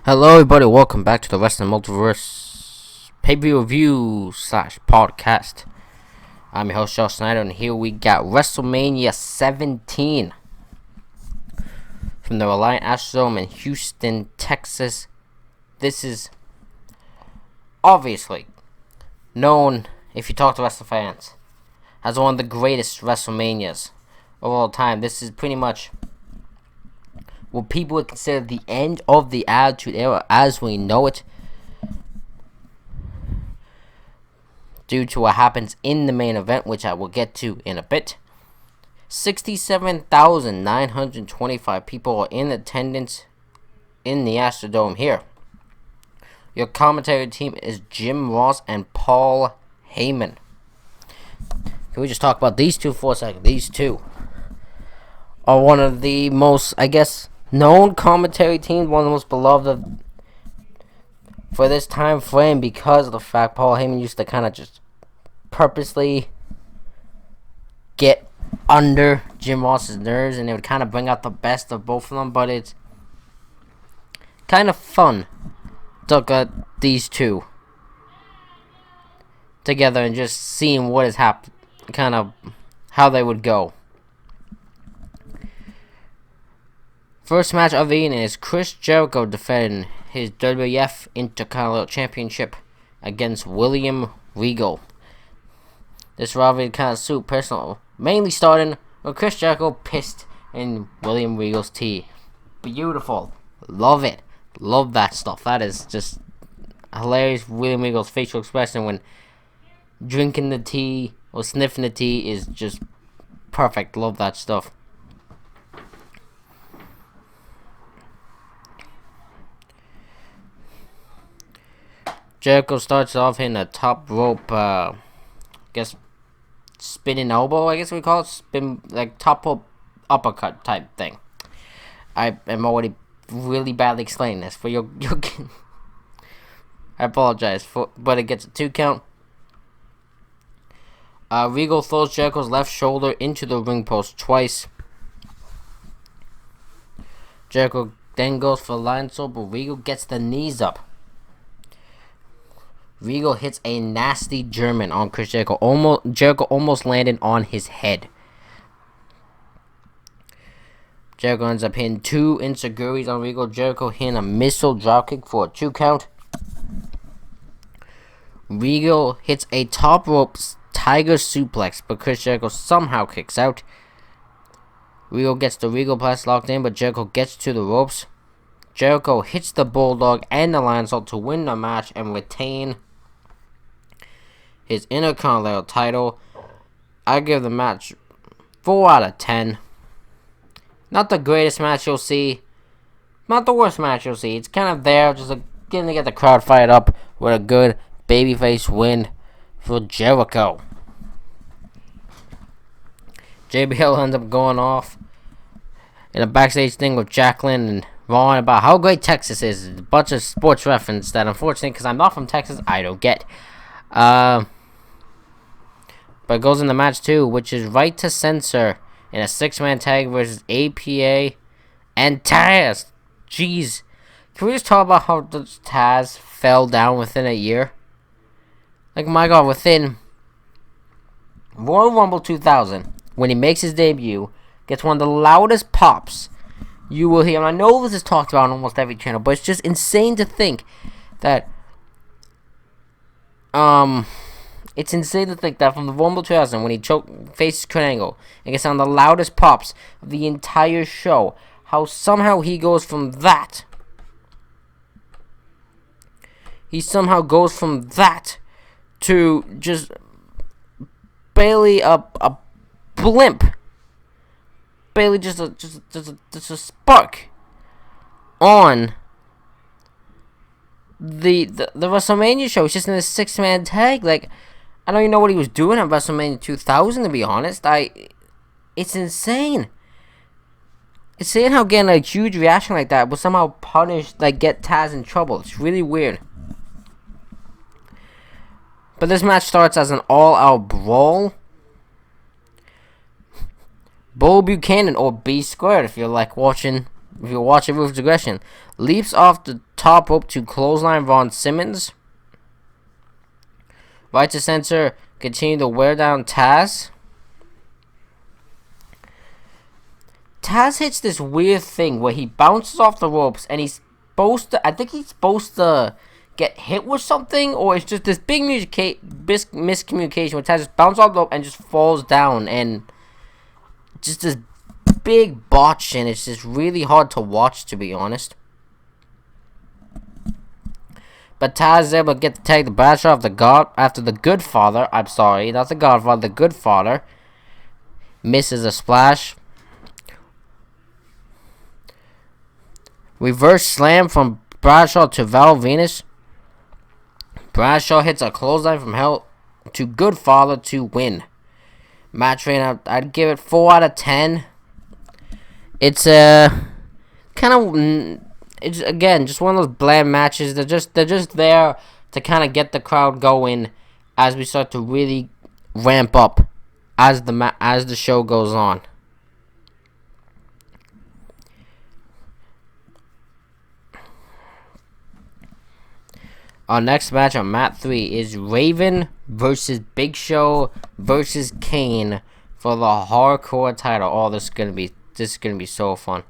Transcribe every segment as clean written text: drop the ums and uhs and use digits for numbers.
Hello everybody, welcome back to the Wrestling Multiverse pay-per-view review / podcast. I'm your host Josh Snyder, and here we got WrestleMania 17 from the Reliant Astrodome in Houston, Texas. This is obviously known, if you talk to wrestling fans, as one of the greatest WrestleManias of all time. This is pretty much what people would consider the end of the Attitude Era as we know it, due to what happens in the main event, which I will get to in a bit. 67,925 people are in attendance in the Astrodome here. Your commentary team is Jim Ross and Paul Heyman. Can we just talk about these two for a second? These two are one of the most, known commentary teams, one of the most beloved for this time frame, because of the fact Paul Heyman used to kind of just purposely get under Jim Ross's nerves, and it would kind of bring out the best of both of them. But it's kind of fun to look at these two together and just seeing what has happened, kind of how they would go. First match of the evening is Chris Jericho defending his WWF Intercontinental Championship against William Regal. This rivalry kind of suit personal, mainly starting with Chris Jericho pissed in William Regal's tea. Beautiful. Love it. Love that stuff. That is just hilarious. William Regal's facial expression when drinking the tea or sniffing the tea is just perfect. Love that stuff. Jericho starts off in a top rope, spinning elbow, we call it. Spin, like top rope uppercut type thing. I am already really badly explaining this for your I apologize, but it gets a 2 count. Regal throws Jericho's left shoulder into the ring post twice. Jericho then goes for the Lionsault, but Regal gets the knees up. Regal hits a nasty German on Chris Jericho. Jericho almost landed on his head. Jericho ends up hitting 2 enziguris on Regal. Jericho hitting a missile dropkick for a 2 count. Regal hits a top rope tiger suplex, but Chris Jericho somehow kicks out. Regal gets the Regal Blast locked in, but Jericho gets to the ropes. Jericho hits the Bulldog and the Lionsault to win the match and retain his Intercontinental title. I give the match 4 out of 10. Not the greatest match you'll see. Not the worst match you'll see. It's kind of there, just getting to get the crowd fired up with a good babyface win for Jericho. JBL ends up going off in a backstage thing with Jacqueline and Ron about how great Texas is. A bunch of sports reference that, unfortunately, because I'm not from Texas, I don't get. But it goes in the match too, which is Right to Censor in a 6-man tag versus APA and Taz. Jeez. Can we just talk about how Taz fell down within a year? Like, my God, within Royal Rumble 2000, when he makes his debut, gets one of the loudest pops you will hear. And I know this is talked about on almost every channel, but it's just insane to think that it's insane to think that from the Rumble 2000, when he faces Kurt Angle and gets on the loudest pops of the entire show, how somehow he goes from that. He somehow goes from that to just barely a blimp. Barely just a spark on the WrestleMania show. It's just in a 6-man tag. Like, I don't even know what he was doing at WrestleMania 2000, to be honest. It's insane. It's insane how getting a huge reaction like that will somehow get Taz in trouble. It's really weird. But this match starts as an all-out brawl. Bull Buchanan, or B Squared, if you're like watching if you watch it, Ruthless Aggression, leaps off the top rope to clothesline Ron Simmons. Right to censor, continue to wear down Taz. Taz hits this weird thing where he bounces off the ropes and he's supposed to, I think he's supposed to get hit with something, or it's just this big miscommunication where Taz just bounces off the rope and just falls down, and just this big botch, and it's just really hard to watch, to be honest. But Taz is able to get the tag to Bradshaw after the Good Father, I'm sorry, not the Godfather, the Good Father, misses a splash. Reverse slam from Bradshaw to Val Venus. Bradshaw hits a clothesline from hell to Good Father to win. Match rating, I'd give it 4 out of 10. It's it's again just one of those bland matches. They're just there to kind of get the crowd going as we start to really ramp up as the show goes on. Our next match on Mat 3 is Raven versus Big Show versus Kane for the hardcore title. Oh, this is gonna be so fun.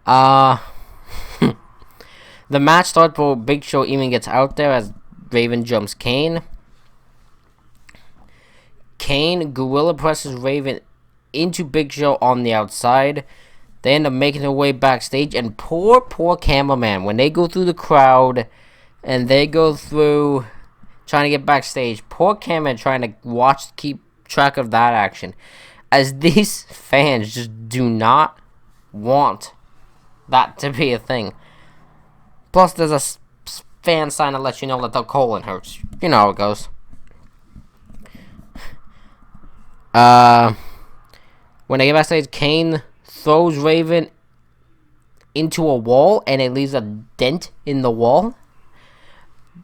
The match starts before Big Show even gets out there as Raven jumps Kane. Kane gorilla presses Raven into Big Show on the outside. They end up making their way backstage, and poor cameraman, when they go through the crowd and they go through trying to get backstage, poor cameraman trying to keep track of that action, as these fans just do not want that to be a thing. Plus, there's a fan sign to let you know that the colon hurts. You know how it goes. When they get backstage, Kane throws Raven into a wall, and it leaves a dent in the wall.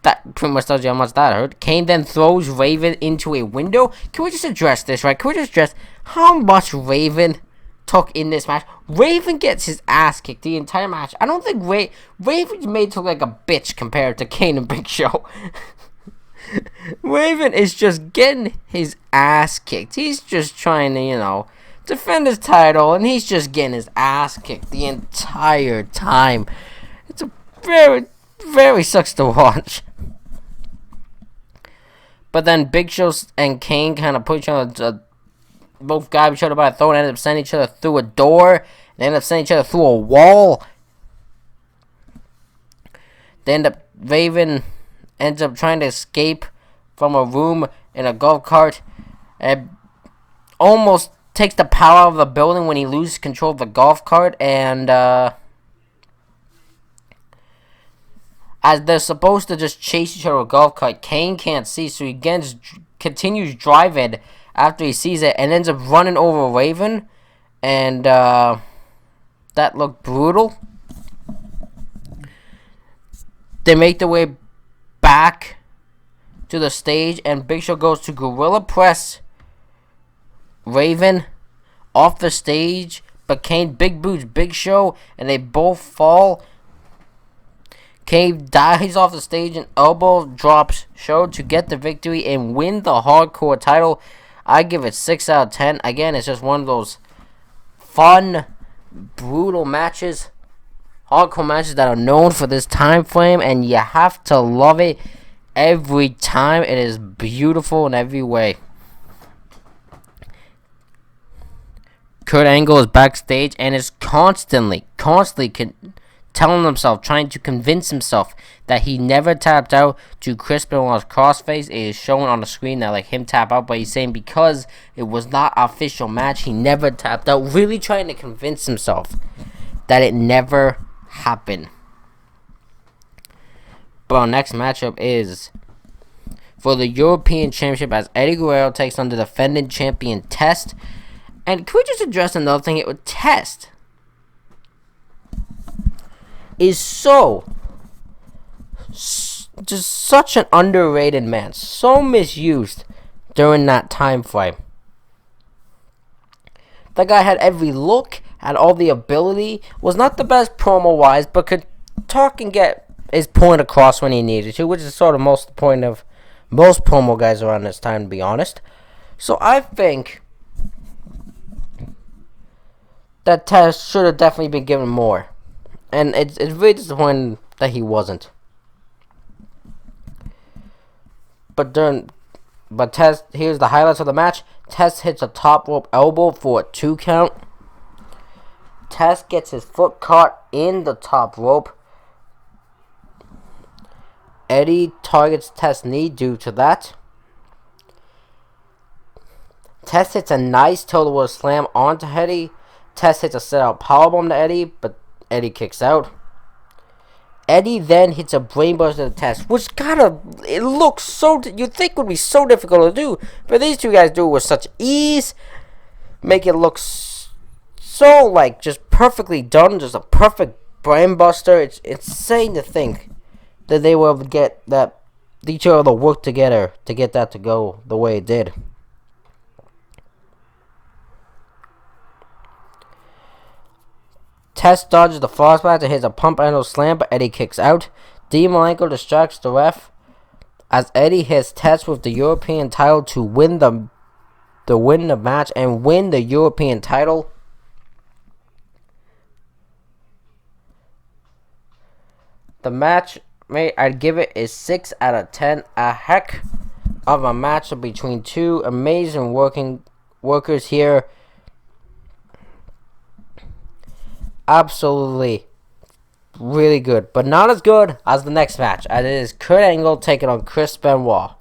That pretty much tells you how much that hurt. Kane then throws Raven into a window. Can we just address this, right? Can we just address how much Raven took in this match? Raven gets his ass kicked the entire match. I don't think Raven's made to look like a bitch compared to Kane and Big Show. Raven is just getting his ass kicked. He's just trying to, defend his title, and he's just getting his ass kicked the entire time. It's a very, very sucks to watch. But then Big Show and Kane kind of put each other, both grab each other by the throat and ended up sending each other through a door. They ended up sending each other through a wall. Raven ends up trying to escape from a room in a golf cart and almost takes the power out of the building when he loses control of the golf cart, and as they're supposed to just chase each other with a golf cart, Kane can't see, so he again just continues driving after he sees it and ends up running over Raven, and that looked brutal. They make their way back to the stage, and Big Show goes to gorilla press Raven off the stage, but Kane big boots Big Show, and they both fall. Kane dives off the stage and elbow drops Show to get the victory and win the hardcore title. I give it 6 out of 10. Again, it's just one of those fun, brutal matches, hardcore matches that are known for this time frame, and you have to love it every time. It is beautiful in every way. Kurt Angle is backstage and is constantly telling himself, trying to convince himself that he never tapped out to Chris Benoit's crossface. It is shown on the screen that him tap out, but he's saying because it was not an official match, he never tapped out, really trying to convince himself that it never happened. But our next matchup is for the European Championship as Eddie Guerrero takes on the defending champion Test. And can we just address another thing? Test is just such an underrated man, so misused during that time frame. That guy had every look, had all the ability, was not the best promo-wise, but could talk and get his point across when he needed to, which is sort of most the point of most promo guys around this time, to be honest. So I think that Test should have definitely been given more. And it's really disappointing that he wasn't. But Test, here's the highlights of the match. Test hits a top rope elbow for a 2 count. Test gets his foot caught in the top rope. Eddie targets Test's knee due to that. Test hits a nice toe-to-wheel slam onto Eddie. Test hits a set-out powerbomb to Eddie, but Eddie kicks out. Eddie then hits a brainbuster to Test, which it looks so, you'd think would be so difficult to do, but these two guys do it with such ease, make it look so, like, just perfectly done, just a perfect brainbuster. It's insane to think that they were able to get that, each other work together to get that to go the way it did. Test dodges the frostbite and hits a pump handle slam, but Eddie kicks out. Dean Malenko distracts the ref as Eddie hits Test with the European title to win the match and win the European title. The match, I'd give it a 6 out of 10. A heck of a match between two amazing workers here. Absolutely really good, but not as good as the next match, as it is Kurt Angle taking on Chris Benoit.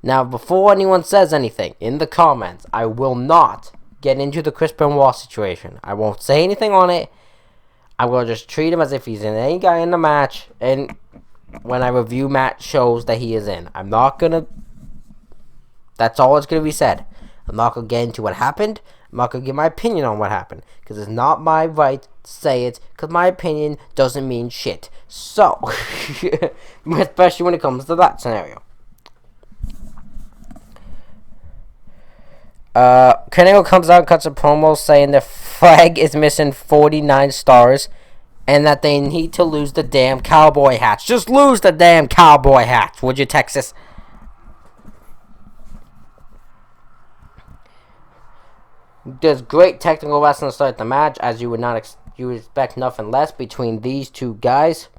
Now, before anyone says anything in the comments, I will not get into the Chris Benoit situation. I won't say anything on it. I will just treat him as if he's in any guy in the match, and when I review match shows that he is in. I'm not gonna, that's all that's gonna be said. I'm not gonna get into what happened. I'm not going to give my opinion on what happened, because it's not my right to say it, because my opinion doesn't mean shit. So, especially when it comes to that scenario. Kurt comes out and cuts a promo saying the flag is missing 49 stars, and that they need to lose the damn cowboy hats. Just lose the damn cowboy hats, would you, Texas? There's great technical wrestling to start the match, as you would not you would expect nothing less between these two guys.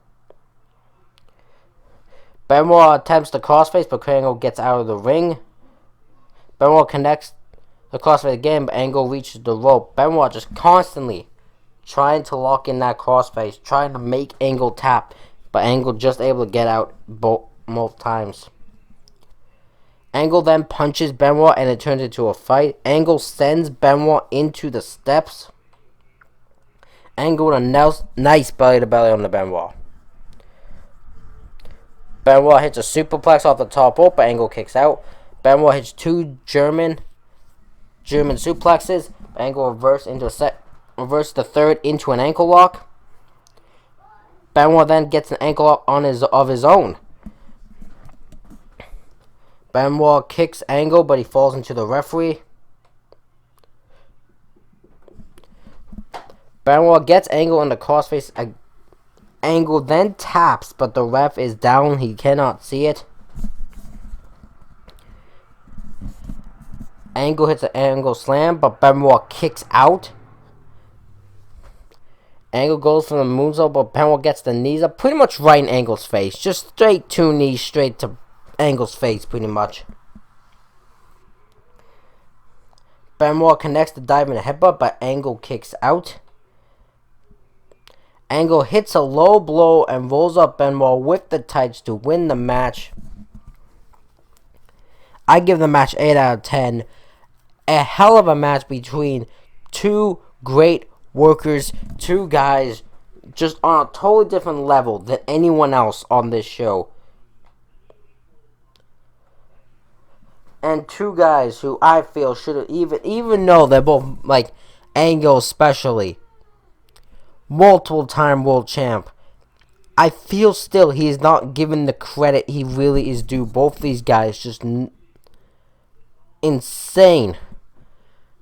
Benoit attempts the crossface, but Angle gets out of the ring. Benoit connects the crossface again, but Angle reaches the rope. Benoit just constantly trying to lock in that crossface, trying to make Angle tap, but Angle just able to get out both times. Angle then punches Benoit and it turns into a fight. Angle sends Benoit into the steps. Angle with a nice belly-to-belly on the Benoit. Benoit hits a superplex off the top rope, but Angle kicks out. Benoit hits 2 German suplexes. Angle reverse the third into an ankle lock. Benoit then gets an ankle lock of his own. Benoit kicks Angle, but he falls into the referee. Benoit gets Angle in the crossface. Angle then taps, but the ref is down. He cannot see it. Angle hits an Angle slam, but Benoit kicks out. Angle goes for the moonsault, but Benoit gets the knees up pretty much right in Angle's face. Just straight 2 knees straight to Angle's face, pretty much. Benoit connects the dive and a headbutt, but Angle kicks out. Angle hits a low blow and rolls up Benoit with the tights to win the match. I give the match 8 out of 10. A hell of a match between two great workers, two guys just on a totally different level than anyone else on this show. And 2 guys who I feel should have, even though they're both, like, Angle especially, multiple time world champ, I feel still he is not given the credit he really is due. Both these guys just insane.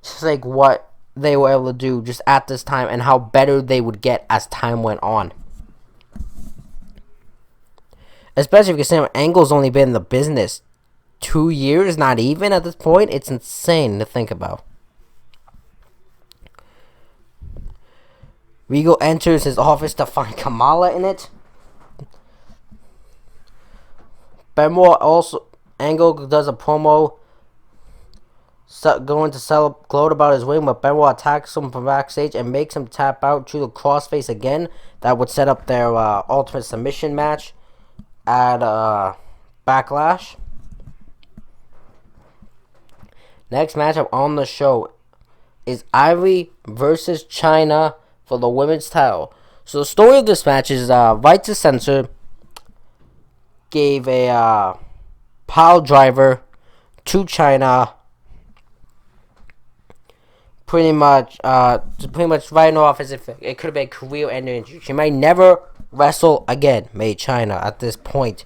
Just like what they were able to do just at this time and how better they would get as time went on. Especially if you consider Angle's only been in the business 2 years, not even at this point. It's insane to think about. Regal enters his office to find Kamala in it. Benoit also, Angle does a promo going to gloat about his win, but Benoit attacks him from backstage and makes him tap out to the crossface again. That would set up their ultimate submission match at Backlash. Next matchup on the show is Ivory versus China for the women's title. So the story of this match is Right to Censor gave a pile driver to China, pretty much writing off as if it could have been a career-ending injury. She might never wrestle again, made China at this point.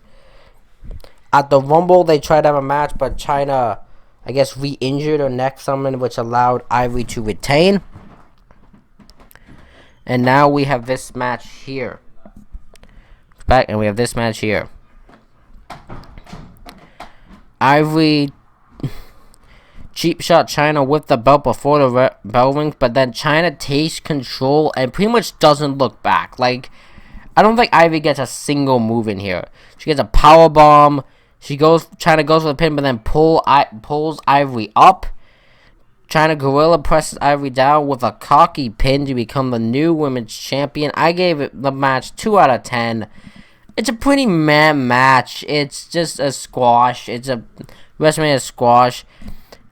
At the Rumble, they tried to have a match, but China, I guess, re-injured her neck something, which allowed Ivory to retain. And now we have this match here. Back, and we have this match here. Ivory cheap shot China with the belt before the bell rings, but then China takes control and pretty much doesn't look back. Like, I don't think Ivory gets a single move in here. She gets a power bomb. China goes for the pin, but then pulls Ivory up. China Gorilla presses Ivory down with a cocky pin to become the new women's champion. I gave it the match 2 out of 10. It's a pretty meh match. It's just a squash. It's a WrestleMania squash.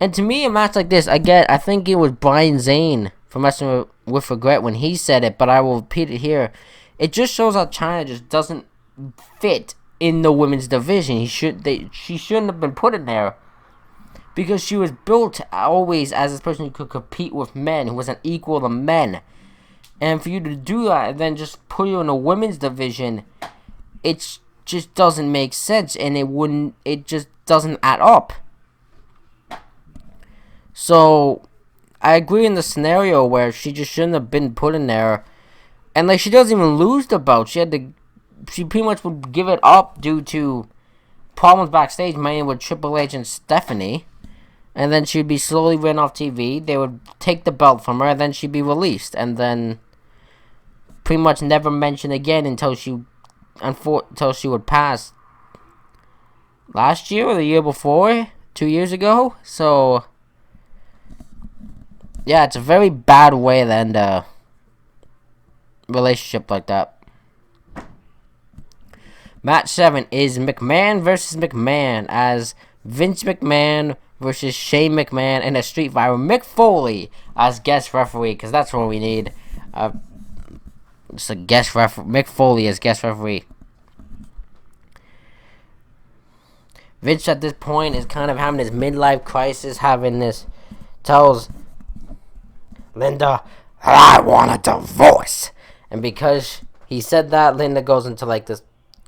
And to me, a match like this, again, I think it was Brian Zane from Wrestling with Regret when he said it, but I will repeat it here. It just shows how China just doesn't fit in the women's division. She shouldn't have been put in there, because she was built always as this person who could compete with men, who was an equal to men. And for you to do that and then just put you in a women's division, it just doesn't make sense, and it just doesn't add up. So I agree in the scenario where she just shouldn't have been put in there. And like, she doesn't even lose the belt. She pretty much would give it up due to problems backstage, mainly with Triple H and Stephanie. And then she'd be slowly written off TV. They would take the belt from her, and then she'd be released. And then pretty much never mentioned again until she would pass last year or the year before, 2 years ago. So yeah, it's a very bad way to end a relationship like that. Match 7 is McMahon versus McMahon, as Vince McMahon versus Shane McMahon in a street fight with Mick Foley as guest referee, because that's what we need. Just a guest referee. Mick Foley as guest referee. Vince at this point is kind of having his midlife crisis, tells Linda, I want a divorce. And because he said that, Linda goes into like this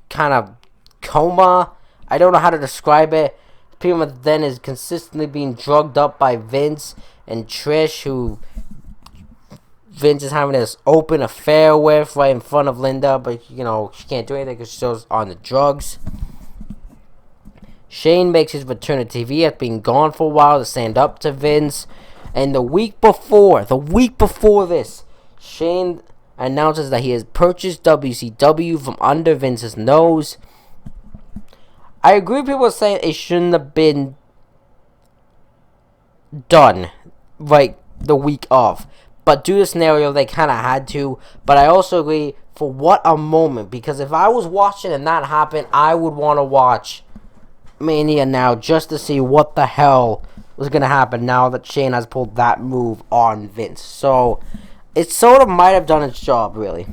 kind of coma. I don't know how to describe it. People then is consistently being drugged up by Vince and Trish, who Vince is having this open affair with right in front of Linda, but she can't do anything because she's on the drugs. Shane makes his return to TV after being gone for a while to stand up to Vince. And the week before this, Shane announces that he has purchased WCW from under Vince's nose. I agree with people saying it shouldn't have been done right the week of. But due to the scenario, they kind of had to. But I also agree, for what a moment. Because if I was watching and that happened, I would want to watch Mania now just to see what the hell was going to happen now that Shane has pulled that move on Vince. So it sort of might have done its job, really.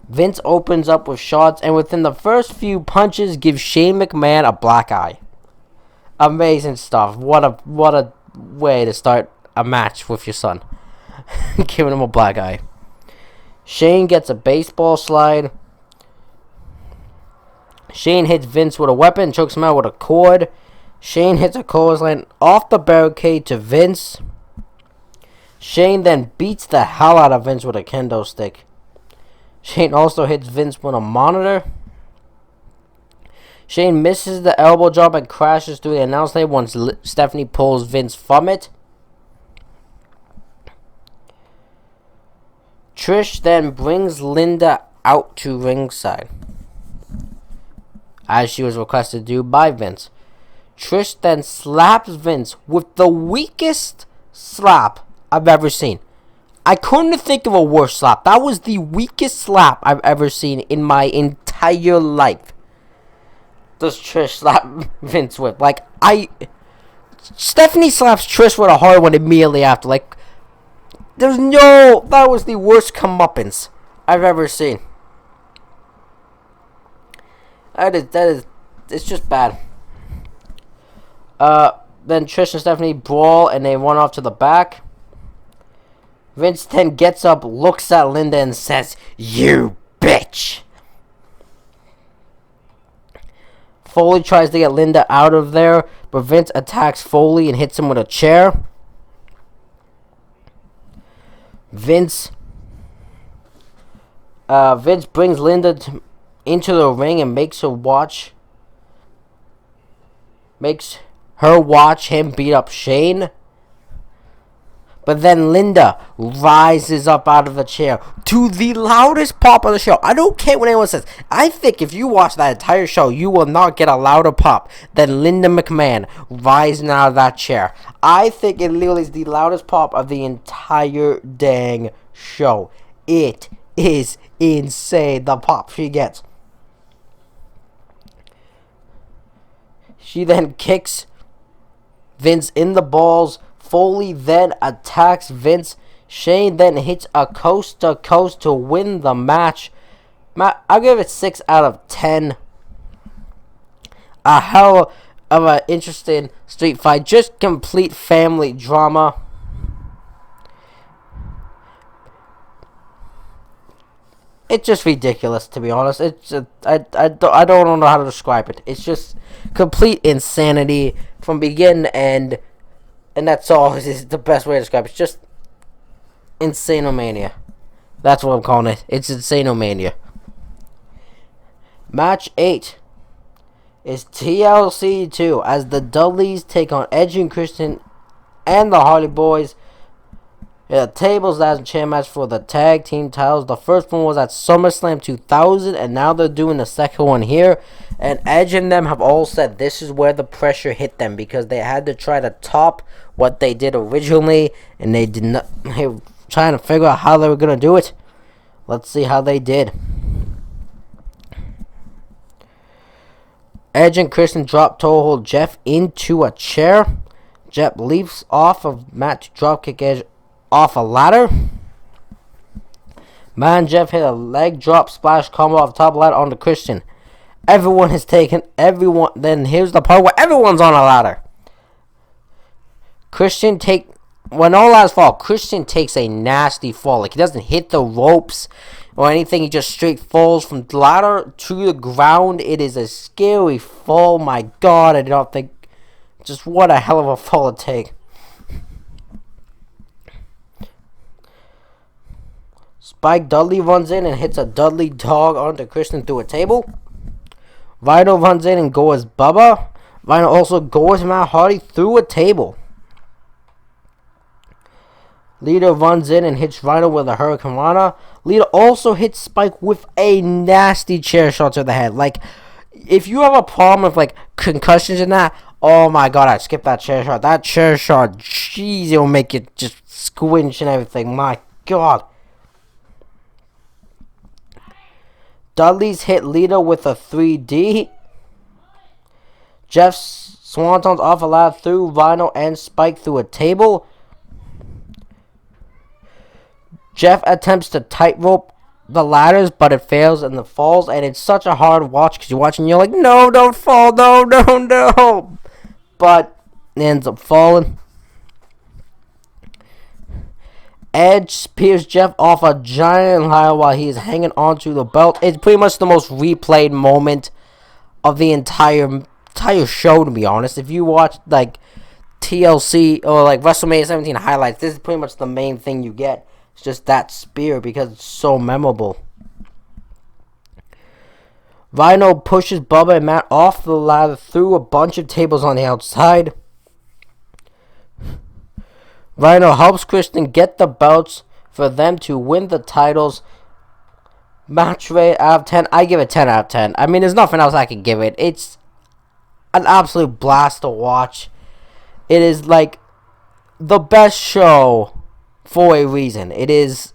Vince opens up with shots, and within the first few punches, gives Shane McMahon a black eye. Amazing stuff. What a way to start a match with your son. Giving him a black eye. Shane gets a baseball slide. Shane hits Vince with a weapon, chokes him out with a cord. Shane hits a clothesline off the barricade to Vince. Shane then beats the hell out of Vince with a kendo stick. Shane also hits Vince with a monitor. Shane misses the elbow drop and crashes through the announce table once Stephanie pulls Vince from it. Trish then brings Linda out to ringside, as she was requested to do by Vince. Trish then slaps Vince with the weakest slap I've ever seen. I couldn't think of a worse slap. That was the weakest slap I've ever seen in my entire life. Does Trish slap Vince with? Stephanie slaps Trish with a hard one immediately after. That was the worst comeuppance I've ever seen. It's just bad. Then Trish and Stephanie brawl and they run off to the back. Vince then gets up, looks at Linda and says, "You bitch." Foley tries to get Linda out of there, but Vince attacks Foley and hits him with a chair. Vince brings Linda into the ring and makes her watch him beat up Shane. But then Linda rises up out of the chair to the loudest pop of the show. I don't care what anyone says. I think if you watch that entire show, you will not get a louder pop than Linda McMahon rising out of that chair. I think it literally is the loudest pop of the entire dang show. It is insane, the pop she gets. She then kicks Vince in the balls. Foley then attacks Vince. Shane then hits a coast to coast to win the match. I'll give it 6 out of 10. A hell of an interesting street fight. Just complete family drama. It's just ridiculous, to be honest. It's just, I don't know how to describe it. It's just complete insanity from beginning to end. And that's all. Is the best way to describe it. It's just Insanomania. That's what I'm calling it. It's Insanomania. Match 8 is TLC 2 as the Dudleys take on Edge and Christian and the Hardy Boys. The tables as a chair match for the tag team titles. The first one was at SummerSlam 2000, and now they're doing the second one here. And Edge and them have all said this is where the pressure hit them because they had to try to top what they did originally, and they did not. They were trying to figure out how they were gonna do it. Let's see how they did. Edge and Christian drop toe hold Jeff into a chair. Jeff leaps off of mat to dropkick Edge off a ladder. Jeff hit a leg drop splash combo off the top ladder onto Christian. Everyone has taken everyone. Then here's the part where everyone's on a ladder. When all ladders fall, Christian takes a nasty fall. He doesn't hit the ropes or anything. He just straight falls from the ladder to the ground. It is a scary fall. My God, I did not think. Just what a hell of a fall to take. Spike Dudley runs in and hits a Dudley dog onto Christian through a table. Rhino runs in and goes Bubba. Rhino also goes Matt Hardy through a table. Lita runs in and hits Rhino with a Hurricane Rana. Lita also hits Spike with a nasty chair shot to the head. If you have a problem with concussions and that, oh my God, I skipped that chair shot. That chair shot, jeez, it'll make you just squinch and everything. My God. Dudley's hit Lita with a 3D. Jeff Swanton's off a ladder through Rhino and Spike through a table. Jeff attempts to tightrope the ladders, but it fails and the falls, and it's such a hard watch because you're watching and you're like, no, don't fall, no. But it ends up falling. Edge spears Jeff off a giant ladder while he is hanging onto the belt. It's pretty much the most replayed moment of the entire show, to be honest. If you watch TLC or like WrestleMania 17 highlights, this is pretty much the main thing you get. It's just that spear because it's so memorable. Rhino pushes Bubba and Matt off the ladder through a bunch of tables on the outside. Rhino helps Christian get the belts for them to win the titles. Match rate out of 10. I give it 10 out of 10. I mean, there's nothing else I can give it. It's an absolute blast to watch. It is like the best show for a reason. It is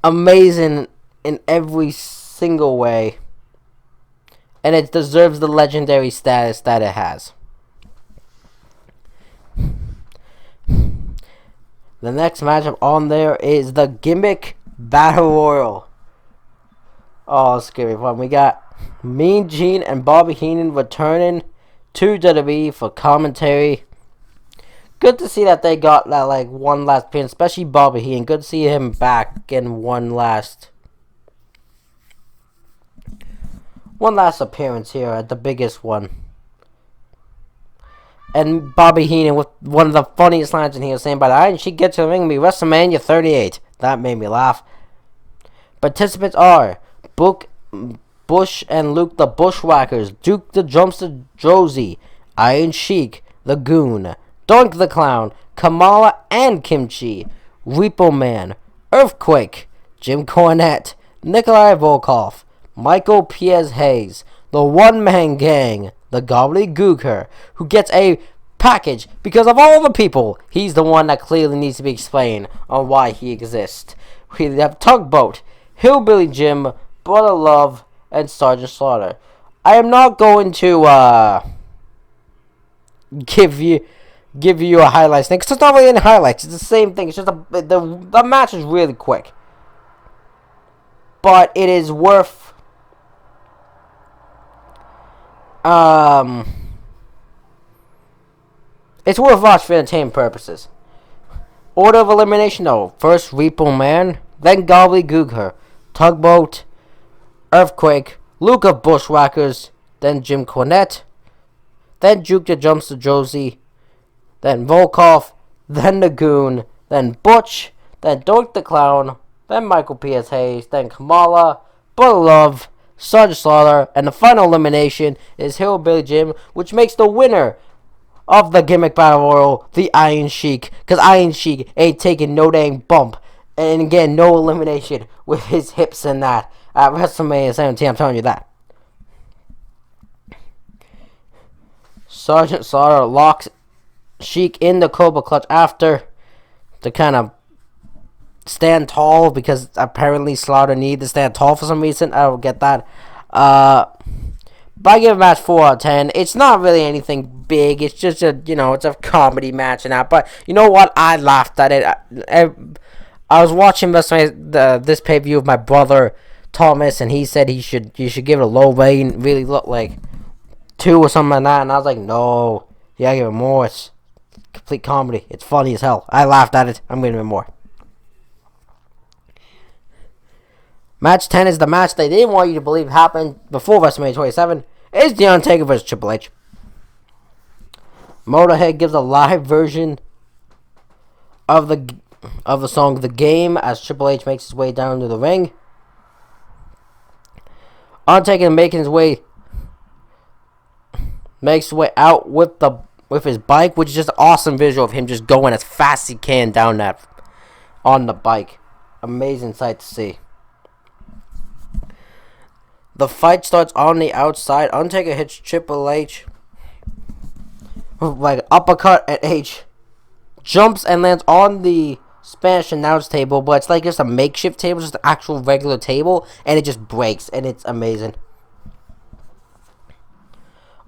amazing in every single way. And it deserves the legendary status that it has. The next matchup on there is the Gimmick Battle Royal. Oh, it's gonna be fun. We got Mean Gene and Bobby Heenan returning to WWE for commentary. Good to see that they got that like one last pin, especially Bobby Heenan. Good to see him back in one last appearance here at the biggest one. And Bobby Heenan with one of the funniest lines in here, saying, "By the Iron Sheik gets to the ring, be WrestleMania 38." That made me laugh. Participants are Bush and Luke the Bushwhackers, Duke the Jumpster Josie, Iron Sheik, the Goon, Doink the Clown, Kamala and Kimchi, Repo Man, Earthquake, Jim Cornette, Nikolai Volkov, Michael P.S. Hayes, the One Man Gang, the Gobbledygooker, who gets a package because of all the people. He's the one that clearly needs to be explained on why he exists. We have Tugboat, Hillbilly Jim, Brother Love, and Sergeant Slaughter. I am not going to give you a highlights thing, because it's not really any highlights. It's the same thing. It's just the match is really quick, but it is worth it's worth watching for entertainment purposes. Order of elimination though: first Repo Man, then Gobbledygooker, Tugboat, Earthquake, Luke of Bushwhackers, then Jim Cornette, then Duke the Jumpster Josie, then Volkov, then the Goon, then Butch, then Doink the Clown, then Michael P.S. Hayes, then Kamala, Brother Love, Sergeant Slaughter, and the final elimination is Hillbilly Jim, which makes the winner of the Gimmick Battle Royal the Iron Sheik, because Iron Sheik ain't taking no dang bump, and again, no elimination with his hips and that at WrestleMania 17, I'm telling you that. Sergeant Slaughter locks Sheik in the Cobra Clutch after to kind of stand tall, because apparently Slaughter needed to stand tall for some reason. I don't get that. But I give a match 4 out of 10. It's not really anything big. It's just it's a comedy match and that. But you know what? I laughed at it. I was watching this pay-per-view with my brother Thomas, and he said you should give it a low rating. Really look like 2 or something like that. And I was like, no, yeah, I give it more. It's complete comedy. It's funny as hell. I laughed at it. I'm giving it more. Match 10 is the match they didn't want you to believe happened before WrestleMania 27. It's The Undertaker vs. Triple H. Motorhead gives a live version of the song "The Game" as Triple H makes his way down to the ring. Undertaker makes his way out with his bike, which is just an awesome visual of him just going as fast as he can down that on the bike. Amazing sight to see. The fight starts on the outside. Undertaker hits Triple H like uppercut at H. Jumps and lands on the Spanish announce table, but it's like just a makeshift table, just an actual regular table, and it just breaks, and it's amazing.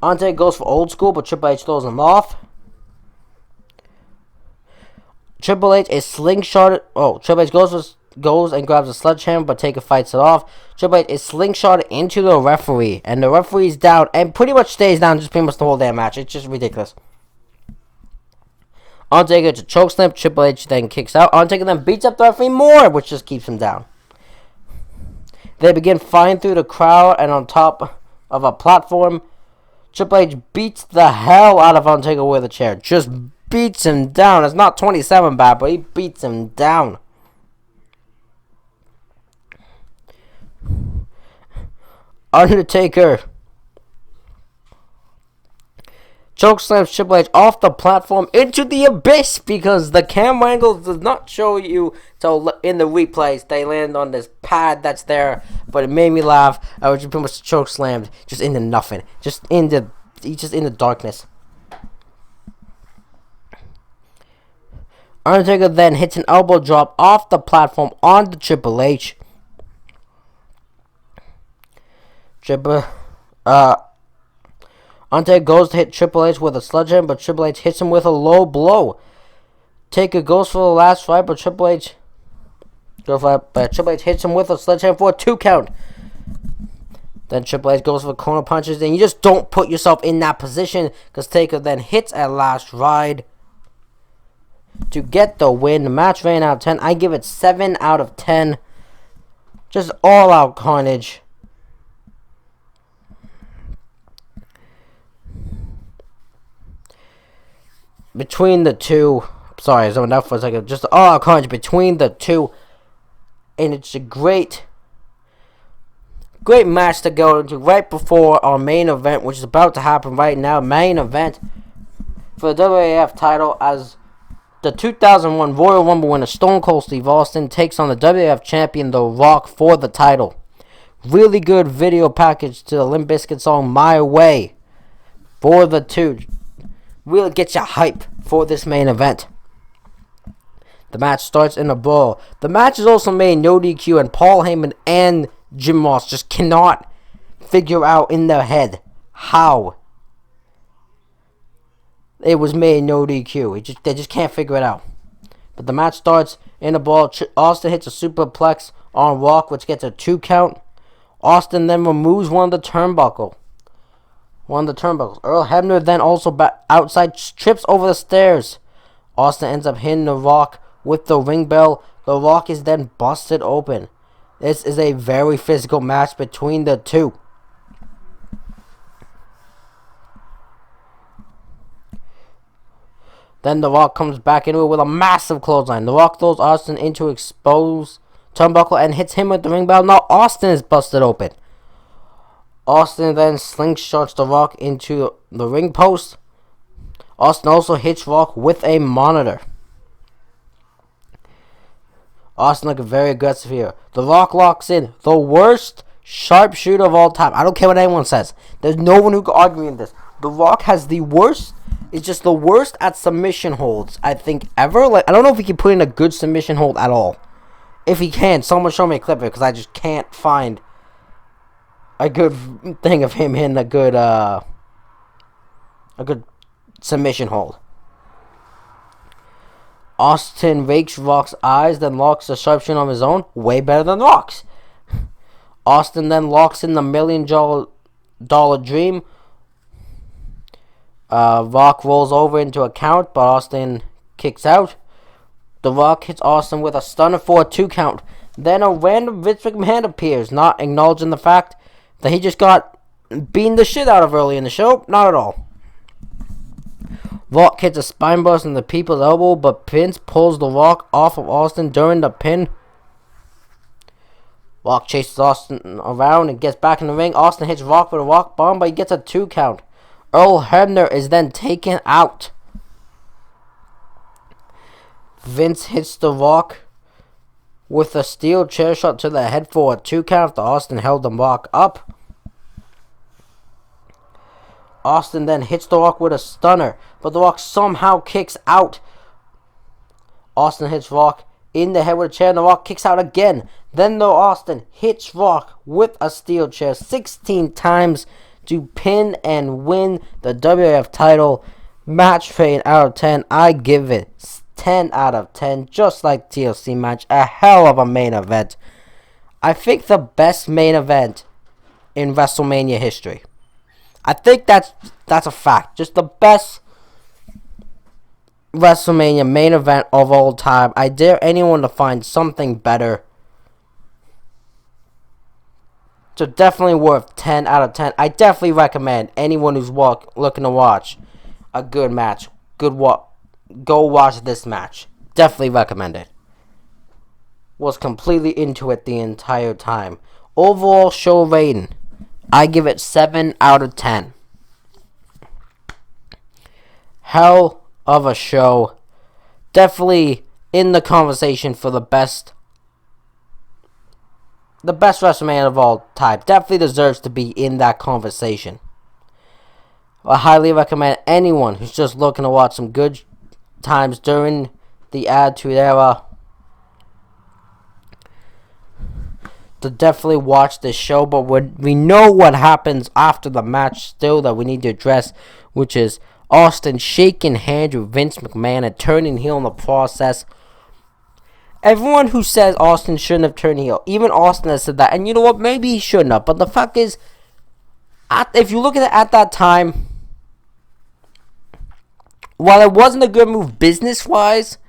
Undertaker goes for old school, but Triple H throws him off. Triple H is slingshotted. Oh, Triple H goes and grabs a sledgehammer, but Taker fights it off. Triple H is slingshotted into the referee, and the referee's down, and pretty much stays down just pretty much the whole damn match. It's just ridiculous. Undertaker to chokeslam. Triple H then kicks out. Undertaker then beats up the referee more, which just keeps him down. They begin fighting through the crowd and on top of a platform. Triple H beats the hell out of Undertaker with a chair. Just beats him down. It's not 27 bad, but he beats him down. Undertaker chokeslams Triple H off the platform into the abyss because the camera angle does not show you. So in the replays, they land on this pad that's there, but it made me laugh. I was just pretty much chokeslammed just into nothing, just in the darkness. Undertaker then hits an elbow drop off the platform onto Triple H. Undertaker goes to hit Triple H with a sledgehammer, but Triple H hits him with a low blow. Taker goes for the last fight, but Triple H hits him with a sledgehammer for a 2 count. Then Triple H goes for corner punches, and you just don't put yourself in that position because Taker then hits a last ride to get the win. The match ran out of 10. I give it 7 out of 10. Just all out carnage. Between the two, sorry, I zoned out for a second. Just all out carnage between the two, and it's a great match to go into right before our main event, which is about to happen right now. Main event for the WWF title as the 2001 Royal Rumble winner Stone Cold Steve Austin takes on the WWF champion The Rock for the title. Really good video package to the Limp Bizkit song My Way for the two. Really gets you hype for this main event. The match starts in a brawl. The match is also made no DQ, and Paul Heyman and Jim Ross just cannot figure out in their head how it was made no DQ. They just can't figure it out. But the match starts in a brawl. Austin hits a superplex on Rock, which gets a 2 count. Austin then removes one of the turnbuckles. Earl Hebner then also outside trips over the stairs. Austin ends up hitting The Rock with the ring bell. The Rock is then busted open. This is a very physical match between the two. Then The Rock comes back into it with a massive clothesline. The Rock throws Austin into exposed turnbuckle and hits him with the ring bell. Now Austin is busted open. Austin then slingshots The Rock into the ring post. Austin also hits Rock with a monitor. Austin looking very aggressive here. The Rock locks in. The worst sharpshooter of all time. I don't care what anyone says. There's no one who can argue in this. The Rock has the worst. It's just the worst at submission holds, I think, ever. I don't know if he can put in a good submission hold at all. If he can, someone show me a clip of it, because I just can't find a good thing of him hitting a good submission hold. Austin rakes Rock's eyes, then locks the sharpshooter on his own. Way better than Rock's. Austin then locks in the $1 million dream. Rock rolls over into a count, but Austin kicks out. The Rock hits Austin with a stunner for a 2 count. Then a random Vince McMahon appears, not acknowledging the fact that he just got beaten the shit out of early in the show. Not at all. Rock hits a spinebuster in the people's elbow, but Vince pulls the Rock off of Austin during the pin. Rock chases Austin around and gets back in the ring. Austin hits Rock with a Rock bomb, but he gets a 2 count. Earl Hebner is then taken out. Vince hits the Rock with a steel chair shot to the head for a 2 count after Austin held the Rock up. Austin then hits the Rock with a stunner, but the Rock somehow kicks out. Austin hits Rock in the head with a chair, and the Rock kicks out again. Then Austin hits Rock with a steel chair 16 times to pin and win the WWF title. Match rating out of 10. I give it 10 out of 10, just like TLC match. A hell of a main event. I think the best main event in WrestleMania history. I think that's a fact. Just the best WrestleMania main event of all time. I dare anyone to find something better. So definitely worth 10 out of 10. I definitely recommend anyone who's looking to watch a good match. Go watch this match. Definitely recommend it. Was completely into it the entire time. Overall show rating, I give it 7 out of 10. Hell of a show. Definitely in the conversation for the best WrestleMania of all time. Definitely deserves to be in that conversation. I highly recommend anyone who's just looking to watch some good times during the Attitude Era to definitely watch this show. But we know what happens after the match still that we need to address, which is Austin shaking hands with Vince McMahon and turning heel in the process. Everyone who says Austin shouldn't have turned heel, even Austin has said that. And you know what? Maybe he shouldn't have. But the fact is, if you look at it at that time, while it wasn't a good move business-wise,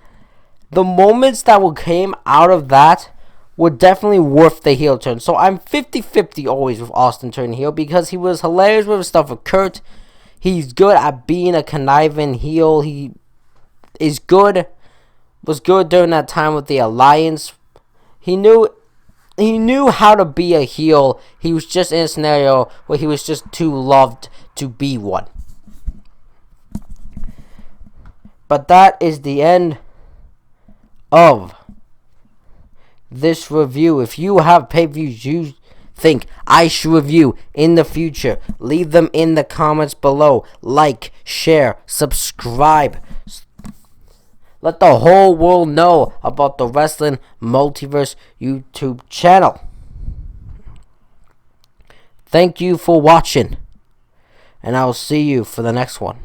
the moments that came out of that were definitely worth the heel turn. So I'm 50-50 always with Austin turning heel because he was hilarious with his stuff with Kurt. He's good at being a conniving heel. He is good. Was good during that time with the Alliance. He knew how to be a heel. He was just in a scenario where he was just too loved to be one. But that is the end of this review. If you have pay-per-views you think I should review in the future, leave them in the comments below. Like, share, subscribe. Let the whole world know about the Wrestling Multiverse YouTube channel. Thank you for watching, and I will see you for the next one.